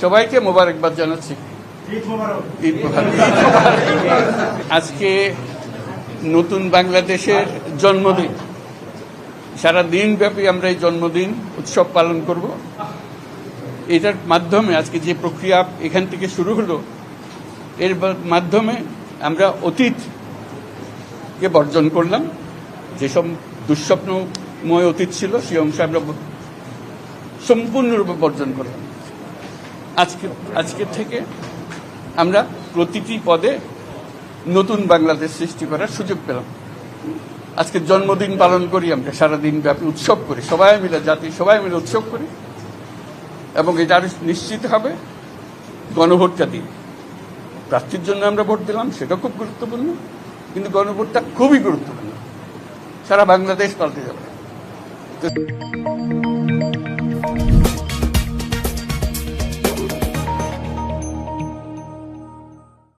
সবাইকে মোবারকবাদ জানাচ্ছি। ঈদ মোবারক। আজকে নতুন বাংলাদেশের জন্মদিন। সারা দিন ব্যাপী আমরা এই জন্মদিন উৎসব পালন করব। এটার মাধ্যমে আজকে যে প্রক্রিয়া এখান থেকে শুরু হলো, এর মাধ্যমে আমরা অতীতকে বর্জন করলাম। যেসব দুঃস্বপ্নময় অতীত ছিল সেই অংশ আমরা সম্পূর্ণরূপে বর্জন করলাম। আজকে থেকে আমরা প্রতিটি পদে নতুন বাংলাদেশ সৃষ্টি করার সুযোগ পেলাম। আজকে জন্মদিন পালন করি, আমরা সারাদিন ব্যাপী উৎসব করি, সবাই মিলে জাতি সবাই মিলে উৎসব করি। এবং এটা আরো নিশ্চিত হবে গণভোটটা দিন। প্রার্থীর জন্য আমরা ভোট দিলাম, সেটা খুব গুরুত্বপূর্ণ, কিন্তু গণভোটটা খুবই গুরুত্বপূর্ণ। সারা বাংলাদেশ পাল্টে যাবে।